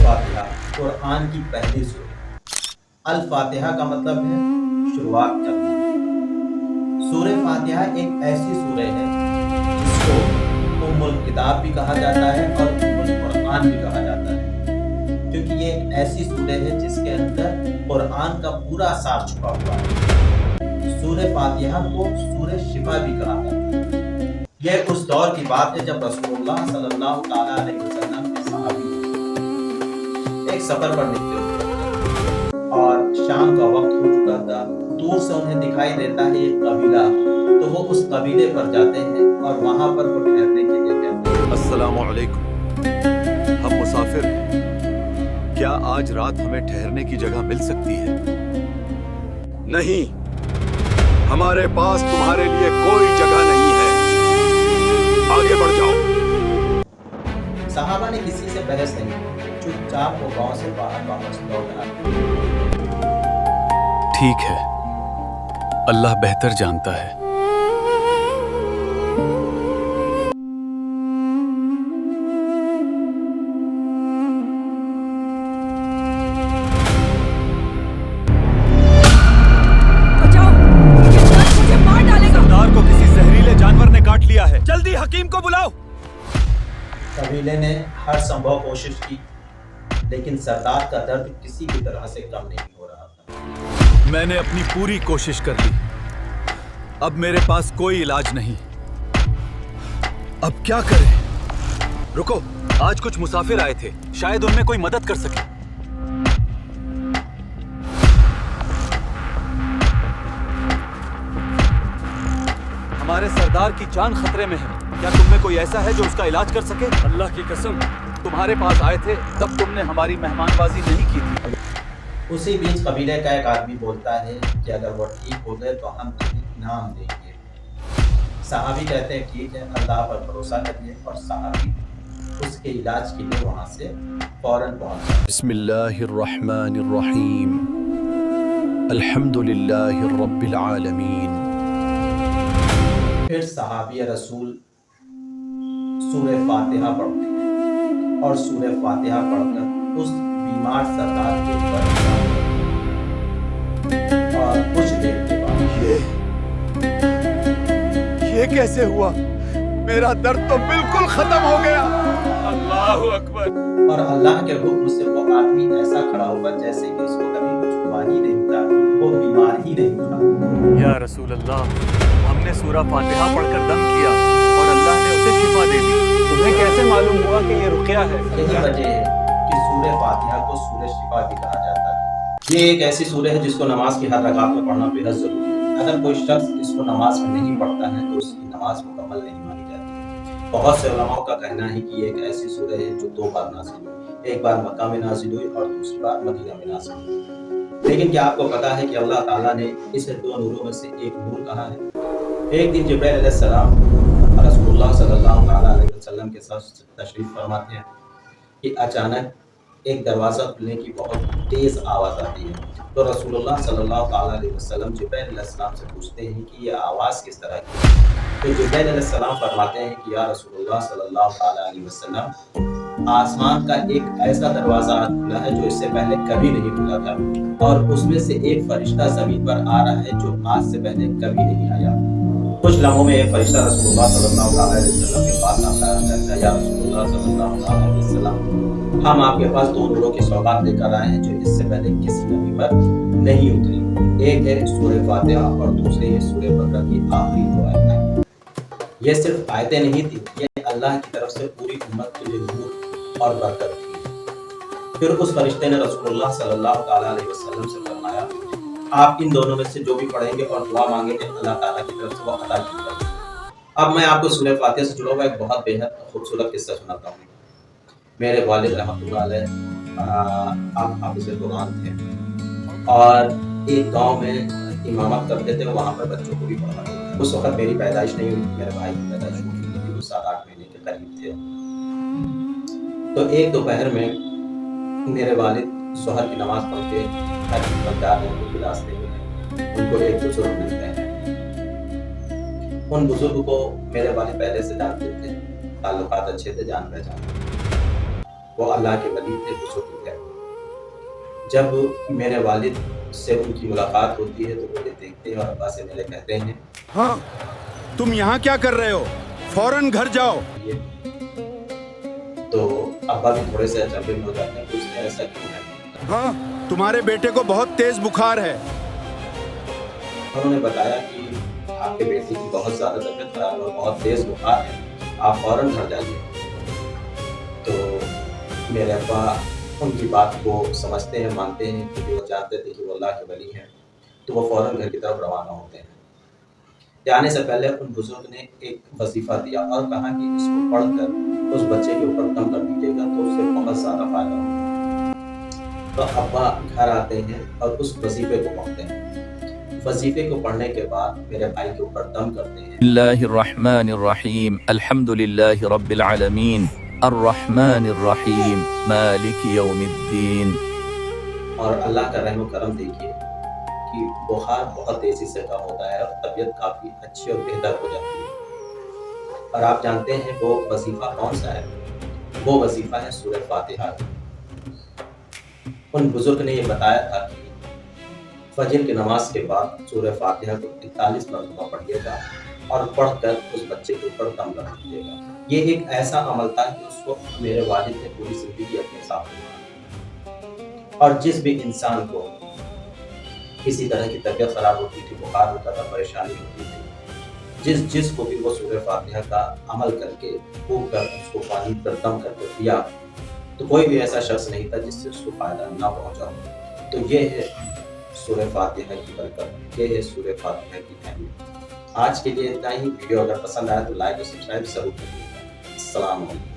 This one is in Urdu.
فاتحہ قرآن کی پہلی سورہ۔ الفاتحہ کا مطلب ہے شروعات کرنا۔ سورہ فاتحہ ایک ایسی سورہ ہے جس کو ام الکتاب بھی کہا جاتا ہے اور ام القرآن بھی کہا جاتا ہے، کیونکہ یہ ایک ایسی سورہ ہے جس کے اندر قرآن کا پورا سار چھپا ہوا ہے۔ سورہ فاتحہ کو سورہ شفا بھی کہا جاتا ہے۔ یہ اس دور کی بات ہے جب رسول اللہ صلی اللہ تعالیٰ علیہ وسلم کے صحابی ایک سفر پر نکلے ہوئے اور شام کا وقت ہو چکا تھا۔ دور سے انہیں دکھائی دیتا ہے ایک قبیلہ، تو وہ اس قبیلے پر جاتے ہیں اور وہاں پر وہ ٹھہرنے کے لیے کہتے ہیں۔ السلام علیکم، ہم مسافر ہیں، کیا آج رات ہمیں ٹھہرنے کی جگہ مل سکتی ہے؟ نہیں، ہمارے پاس تمہارے لیے کوئی جگہ نہیں ہے، آگے بڑھ جاؤ۔ صحابہ نے کسی سے بحث نہیں کی، چپ چاپ وہ گاؤں سے باہر واپس لوٹ آئے۔ ٹھیک ہے، اللہ بہتر جانتا ہے۔ سردار کو کسی زہریلے جانور نے کاٹ لیا ہے، جلدی حکیم کو بلاؤ۔ قبیلے نے ہر سنبھو کوشش کی، لیکن سردار کا درد کسی بھی طرح سے کم نہیں ہو رہا تھا۔ میں نے اپنی پوری کوشش کر لی، اب میرے پاس کوئی علاج نہیں، اب کیا کریں؟ رکو، آج کچھ مسافر آئے تھے، شاید ان میں کوئی مدد کر سکے۔ ہمارے سردار کی جان خطرے میں ہے، کیا تم میں کوئی ایسا ہے جو اس کا علاج کر سکے؟ اللہ کی قسم، تمہارے پاس آئے تھے تب تم نے ہماری مہمان بازی نہیں کی تھی۔ اسی بیچ قبیلے کا ایک آدمی بولتا ہے کہ اگر وہ ٹھیک ہو گئے تو ہم تمہیں انعام دیں گے۔ صحابی کہتے ہیں ٹھیک ہے، اللہ پر بھروسہ کریے، اور صحابی اس کے علاج کے لیے وہاں سے فوراً پہنچ گئے۔ بسم اللہ الرحمن الرحیم، الحمد للہ رب العالمین۔ پھر صحابی رسول سورہ فاتحہ پڑھتے ہیں اور سورہ فاتحہ پڑھ کر اس بیمار سردار کے اوپر اور کچھ دیر کے بعد یہ کیسے ہوا؟ میرا درد تو بالکل ختم ہو گیا۔ اللہ اکبر۔ اور اللہ کے حکم سے وہ آدمی ایسا کھڑا ہوا جیسے کہ اس کو کبھی کچھ ہوا ہی نہیں تھا، وہ بیمار ہی نہیں تھا۔ یا رسول اللہ، ہم نے سورہ فاتحہ پڑھ کر دم کیا اور اللہ نے اسے شفا دے دی، تمہیں کیسے معلوم ہوا کہ یہ رقیہ ہے؟ یہی وجہ ہے کہ سورہ فاتحہ کو سورہ شفا بھی کہا جاتا ہے۔ یہ ایک ایسی سورہ ہے جس کو نماز کی ہر رکعت میں پڑھنا بے حد ضروری ہے۔ اگر کوئی شخص اس کو نماز میں نہیں پڑھتا ہے تو اس کی نماز مکمل نہیں مانی جاتی۔ بہت سے علماء کا کہنا ہے کہ یہ ایک ایسی سورہ ہے جو 2 بار نازل ہوئی، ایک بار مکہ میں نازل ہوئی اور دوسری بار مدینہ میں نازل ہوئی۔ لیکن کیا آپ کو پتا ہے کہ اللہ تعالیٰ نے اسے 2 نوروں میں سے ایک نور کہا ہے؟ ایک دن جبرائیل علیہ السلام رسول اللہ صلی اللہ علیہ وسلم کے ساتھ تشریف فرماتے ہیں کہ اچانک ایک دروازہ کھلنے کی بہت تیز آواز آتی ہے، تو رسول اللہ صلی اللہ علیہ وسلم جبرائیل علیہ السلام سے پوچھتے ہیں کہ یہ آواز کس طرح کی ہے؟ تو جبرائیل علیہ السلام فرماتے ہیں کہ یا رسول اللہ صلی اللہ علیہ وسلم، آسمان کا ایک ایسا دروازہ آج کھلا ہے جو اس سے پہلے کبھی نہیں کھلا تھا، اور اس میں سے ایک فرشتہ زمین پر آ رہا ہے جو آج سے پہلے کبھی نہیں آیا۔ کچھ لمحوں میں ایک فرشتہ رسول اللہ صلی اللہ علیہ وسلم کے پاس آتا ہے، یا رسول اللہ صلی اللہ علیہ وسلم، ہم آپ کے پاس 2 نوروں کی سوغات لے کر آئے ہیں جو اس سے پہلے کسی نبی پر نہیں اتری۔ ایک ہے سورہ فاتحہ اور دوسری ہے سورہ بقرہ کی آخری 2 آیتیں۔ یہ صرف آیتیں نہیں تھی، یہ اللہ کی طرف سے پوری امت کے لیے نور اور برکت تھی۔ پھر اس فرشتے نے رسول اللہ صلی اللہ علیہ وسلم سے فرمایا، آپ ان دونوں میں سے جو بھی پڑھیں گے اور دعا مانگیں گے اللہ تعالیٰ کی طرف سے وہ عطا کی جائے گی۔ اب میں آپ کو سورہ فاتحہ سے جڑا ہوا ایک بہت بے حد خوبصورت قصہ سناتا ہوں۔ میرے والد رحمۃ اللہ علیہ حافظ قرآن تھے اور ایک گاؤں میں امامت کرتے تھے، وہاں پر بچوں کو بھی پڑھاتے تھے۔ اس وقت میری پیدائش نہیں ہوئی، میرے بھائی کی پیدائش ہو چکی تھی، وہ 7-8 مہینے کے قریب تھے۔ تو ایک دوپہر میں میرے والد ظہر کی نماز پڑھ کے گھر پر جا رہے ہیں، راستے میں ان کو ایک بزرگ ملتے ہیں۔ ان بزرگ کو میرے والد پہلے سے جانتے تھے، تعلقات اچھے تھے، جان پہچان۔ وہ اللہ کے ولی تھے، بزرگ جب میرے والد سے ان کی ملاقات ہوتی ہے تو مجھے دیکھتے ہیں اور ابا سے میرے کہتے ہیں ہاں تم یہاں کیا کر رہے ہو؟ فوراً گھر جاؤ. تو ابا بھی تھوڑے سے اچنبھے میں ہو جاتے ہیں کہ اس نے ایسا کیوں ہے. ہاں تمہارے بیٹے کو بہت تیز بخار ہے. انہوں نے بتایا کہ آپ کے بیٹے کی بہت زیادہ طبیعت خراب اور بہت تیز بخار ہے, آپ فوراً گھر جائیے. تو میرے ابا ان کی بات کو سمجھتے ہیں, مانتے ہیں, کیونکہ وہ جانتے تھے کہ وہ اللہ کے ولی ہیں. تو وہ فوراً گھر کی طرف روانہ ہوتے ہیں. جانے سے پہلے ان بزرگ نے ایک وظیفہ دیا اور کہا کہ اس کو پڑھ کر اس بچے کے اوپر دم کر دیجیے گا تو اس سے بہت زیادہ فائدہ ہوگا. تو ابا گھر آتے ہیں اور اس وظیفے کو پڑھتے ہیں. وظیفے کو پڑھنے کے بعد میرے بھائی کے اوپر دم کرتے ہیں. اللہ الرحمن الرحیم الحمد للہ رب العالمین الرحمن الرحیم مالک یوم الدین. اور اللہ کا رحم و کرم دیکھیے کہ بخار بہت تیزی سے کم ہوتا ہے اور طبیعت کافی اچھی اور بہتر ہو جاتی ہے. اور آپ جانتے ہیں وہ وظیفہ کون سا ہے؟ وہ وظیفہ ہے سورہ فاتحہ. ان بزرگ نے یہ بتایا تھا کہ فجر کی نماز کے بعد سورہ فاتحہ کو 41 مرتبہ پڑھیے گا اور پڑھ کر اس بچے کے اوپر دم کر دیجیے گا. یہ ایک ایسا عمل تھا کہ اس کو میرے والد نے پوری زندگی اپنے ساتھ رکھا. اور جس بھی انسان کو کسی طرح کی طبیعت خراب ہوتی تھی, بخار ہوتا تھا, پریشانی ہوتی تھی, جس کو بھی وہ سورہ فاتحہ کا عمل کر کے پھونک کر اس کو پانی پر دم کر کے دیا تو کوئی بھی ایسا شخص نہیں تھا جس سے اس کو فائدہ نہ پہنچا ہو. تو یہ ہے سورہ فاتحہ کی برکت, یہ ہے سورہ فاتحہ کی اہمیت. آج کے لیے اتنا ہی. ویڈیو اگر پسند آیا تو لائک اور سبسکرائب ضرور کریے گا. السلام علیکم.